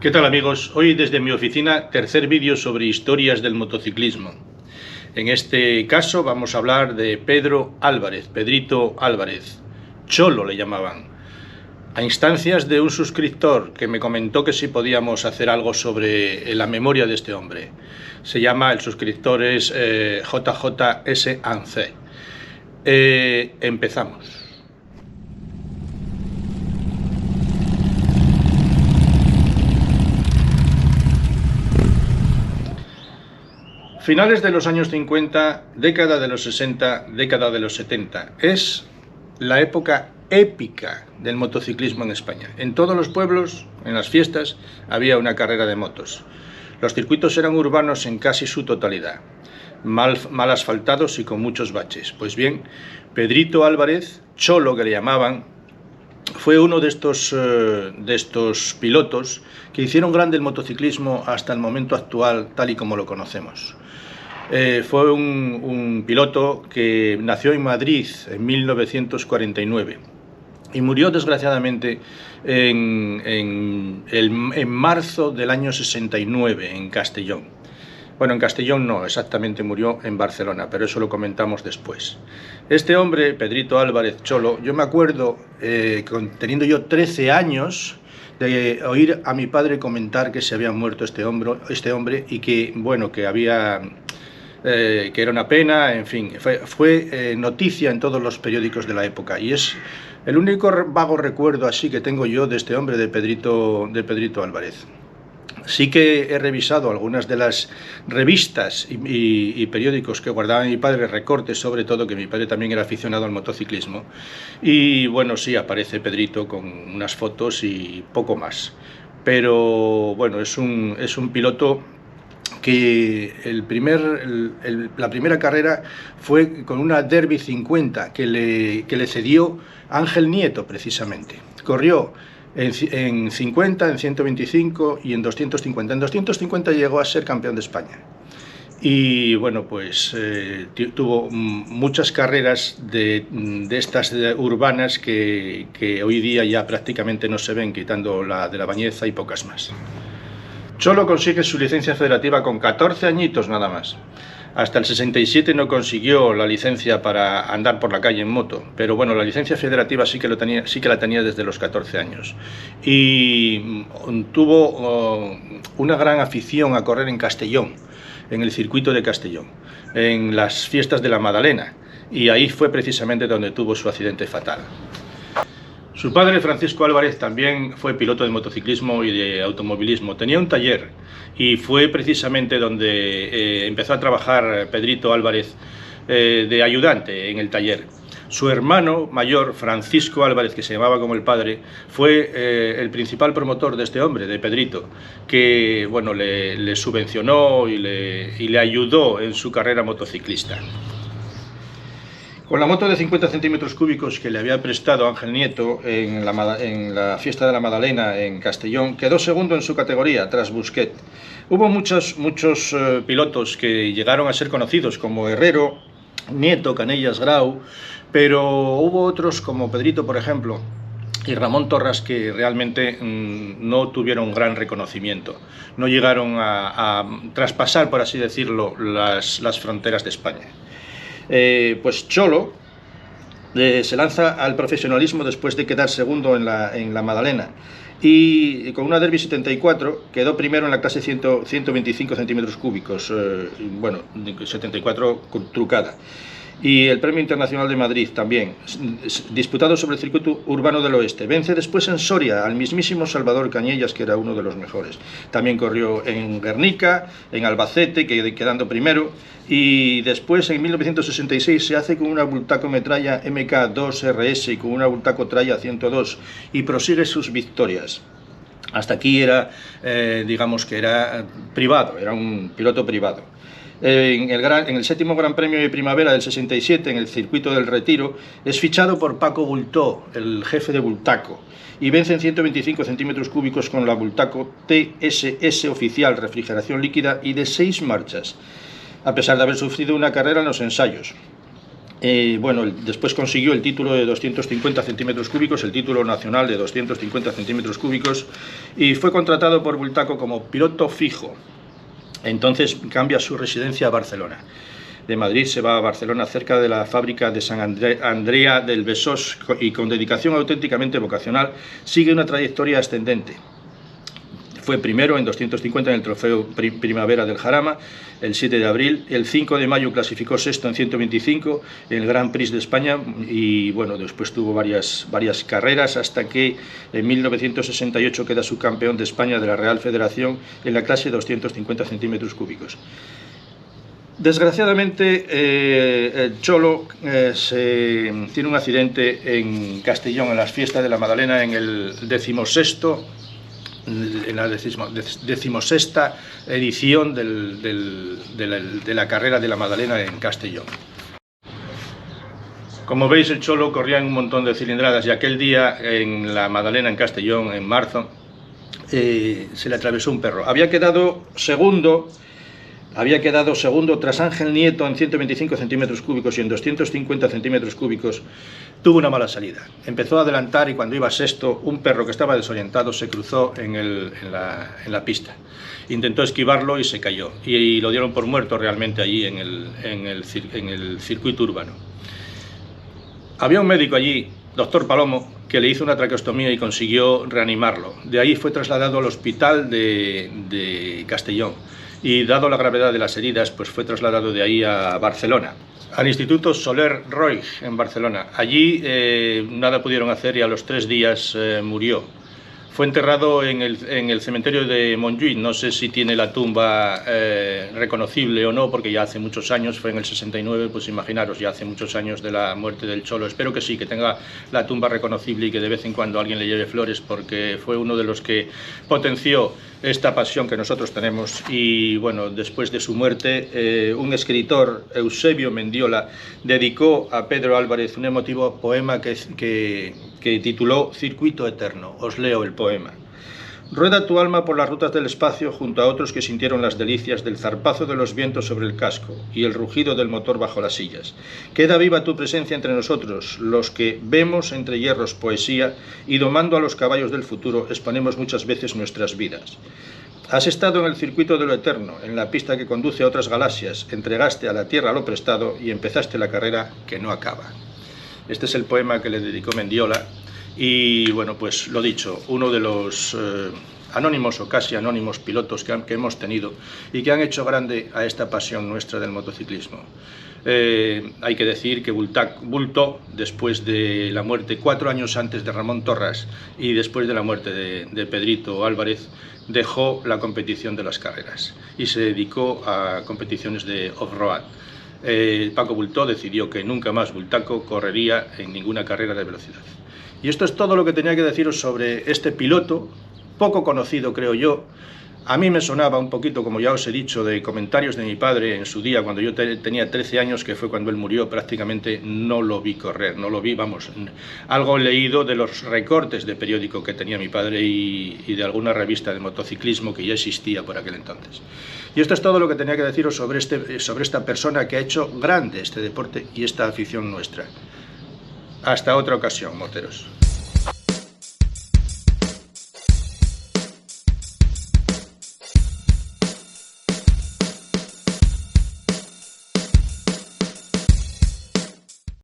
¿Qué tal amigos? Hoy desde mi oficina, tercer vídeo sobre historias del motociclismo. En este caso vamos a hablar de Pedro Álvarez, Pedrito Álvarez, Cholo le llamaban, a instancias de un suscriptor que me comentó que si podíamos hacer algo sobre la memoria de este hombre. El suscriptor es JJS Ance. Empezamos. Finales de los años 50, década de los 60, década de los 70. Es la época épica del motociclismo en España. En todos los pueblos, en las fiestas, había una carrera de motos. Los circuitos eran urbanos en casi su totalidad, mal asfaltados y con muchos baches. Pues bien, Pedrito Álvarez, Cholo que le llamaban, fue uno de estos pilotos que hicieron grande el motociclismo hasta el momento actual, tal y como lo conocemos. Fue un piloto que nació en Madrid en 1949 y murió desgraciadamente en marzo del año 69 en Castellón. Bueno, en Castellón no, exactamente murió en Barcelona, pero eso lo comentamos después. Este hombre, Pedrito Álvarez Cholo, yo me acuerdo, teniendo yo 13 años, de oír a mi padre comentar que se había muerto este hombre y que, bueno, que era una pena, en fin, fue noticia en todos los periódicos de la época, y es el único vago recuerdo así que tengo yo de este hombre, de Pedrito Álvarez. Sí que he revisado algunas de las revistas y periódicos que guardaba mi padre, recortes sobre todo, que mi padre también era aficionado al motociclismo, y bueno, sí, aparece Pedrito con unas fotos y poco más, pero bueno, es un piloto que la primera carrera fue con una Derby 50 que le cedió Ángel Nieto, precisamente. Corrió en 50, en 125 y en 250. En 250 llegó a ser campeón de España. Y bueno, pues tuvo muchas carreras de estas urbanas que hoy día ya prácticamente no se ven, quitando la de la Bañeza y pocas más. Cholo consigue su licencia federativa con 14 añitos nada más. Hasta el 67 no consiguió la licencia para andar por la calle en moto, pero bueno, la licencia federativa sí que la tenía desde los 14 años. Y tuvo una gran afición a correr en Castellón, en el circuito de Castellón, en las fiestas de la Madalena, y ahí fue precisamente donde tuvo su accidente fatal. Su padre, Francisco Álvarez, también fue piloto de motociclismo y de automovilismo. Tenía un taller y fue precisamente donde empezó a trabajar Pedrito Álvarez de ayudante en el taller. Su hermano mayor, Francisco Álvarez, que se llamaba como el padre, fue el principal promotor de este hombre, de Pedrito, que bueno, le subvencionó y le ayudó en su carrera motociclista. Con la moto de 50 centímetros cúbicos que le había prestado Ángel Nieto en la fiesta de la Madalena en Castellón, quedó segundo en su categoría, tras Busquet. Hubo muchos pilotos que llegaron a ser conocidos, como Herrero, Nieto, Canellas, Grau, pero hubo otros como Pedrito, por ejemplo, y Ramón Torras, que realmente no tuvieron gran reconocimiento, no llegaron a traspasar, por así decirlo, las fronteras de España. Pues Cholo se lanza al profesionalismo después de quedar segundo en la Madalena, y con una Derby 74 quedó primero en la clase 125 centímetros cúbicos, bueno, 74 trucada. Y el Premio Internacional de Madrid también, disputado sobre el circuito urbano del oeste. Vence después en Soria al mismísimo Salvador Cañellas, que era uno de los mejores. También corrió en Guernica, en Albacete, quedando primero. Y después, en 1966, se hace con una Bultaco Metralla MK2 RS y con una Bultaco Tralla 102 y prosigue sus victorias. Hasta aquí era, digamos que era privado, era un piloto privado. En el séptimo Gran Premio de Primavera del 67, en el circuito del Retiro, es fichado por Paco Bultó, el jefe de Bultaco, y vence en 125 centímetros cúbicos con la Bultaco TSS oficial, refrigeración líquida y de 6 marchas, a pesar de haber sufrido una carrera en los ensayos. Bueno, después consiguió el título de 250 centímetros cúbicos, el título nacional de 250 centímetros cúbicos, y fue contratado por Bultaco como piloto fijo. Entonces cambia su residencia a Barcelona. De Madrid se va a Barcelona, cerca de la fábrica de San Andrea del Besós, y con dedicación auténticamente vocacional sigue una trayectoria ascendente. Fue primero en 250 en el Trofeo Primavera del Jarama, el 7 de abril, el 5 de mayo clasificó sexto en 125 en el Grand Prix de España, y bueno, después tuvo varias carreras hasta que en 1968 queda subcampeón de España de la Real Federación en la clase 250 centímetros cúbicos. Desgraciadamente el Cholo tiene un accidente en Castellón en las fiestas de la Madalena en el 16º, en la 16ª edición de la carrera de la Magdalena en Castellón. Como veis, el Cholo corría en un montón de cilindradas, y aquel día en la Magdalena en Castellón, en marzo, se le atravesó un perro. Había quedado segundo tras Ángel Nieto en 125 centímetros cúbicos, y en 250 centímetros cúbicos tuvo una mala salida. Empezó a adelantar, y cuando iba sexto, un perro que estaba desorientado se cruzó en la pista. Intentó esquivarlo y se cayó, y lo dieron por muerto realmente allí en el circuito urbano. Había un médico allí, doctor Palomo, que le hizo una traqueostomía y consiguió reanimarlo. De ahí fue trasladado al hospital de Castellón, y dado la gravedad de las heridas, pues fue trasladado de ahí a Barcelona, al Instituto Soler Roig en Barcelona. Allí nada pudieron hacer, y a los 3 días murió. Fue enterrado en el cementerio de Montjuïc. No sé si tiene la tumba reconocible o no, porque ya hace muchos años, fue en el 69, pues imaginaros, ya hace muchos años de la muerte del Cholo. Espero que sí, que tenga la tumba reconocible, y que de vez en cuando alguien le lleve flores, porque fue uno de los que potenció esta pasión que nosotros tenemos. Y bueno, después de su muerte, un escritor, Eusebio Mendiola, dedicó a Pedro Álvarez un emotivo poema que tituló Circuito Eterno. Os leo el poema. Rueda tu alma por las rutas del espacio junto a otros que sintieron las delicias del zarpazo de los vientos sobre el casco y el rugido del motor bajo las sillas. Queda viva tu presencia entre nosotros, los que vemos entre hierros poesía, y domando a los caballos del futuro exponemos muchas veces nuestras vidas. Has estado en el circuito de lo eterno, en la pista que conduce a otras galaxias, entregaste a la Tierra lo prestado y empezaste la carrera que no acaba. Este es el poema que le dedicó Mendiola, y bueno, pues lo dicho, uno de los anónimos o casi anónimos pilotos que hemos tenido, y que han hecho grande a esta pasión nuestra del motociclismo. Hay que decir que Bulto, después de la muerte, 4 años antes de Ramón Torras y después de la muerte de Pedrito Álvarez, dejó la competición de las carreras y se dedicó a competiciones de off-road. Paco Bultó decidió que nunca más Bultaco correría en ninguna carrera de velocidad. Y esto es todo lo que tenía que deciros sobre este piloto, poco conocido creo yo. A mí me sonaba un poquito, como ya os he dicho, de comentarios de mi padre en su día, cuando yo tenía 13 años, que fue cuando él murió. Prácticamente no lo vi correr, no lo vi, vamos, algo leído de los recortes de periódico que tenía mi padre y de alguna revista de motociclismo que ya existía por aquel entonces. Y esto es todo lo que tenía que deciros sobre esta persona que ha hecho grande este deporte y esta afición nuestra. Hasta otra ocasión, moteros.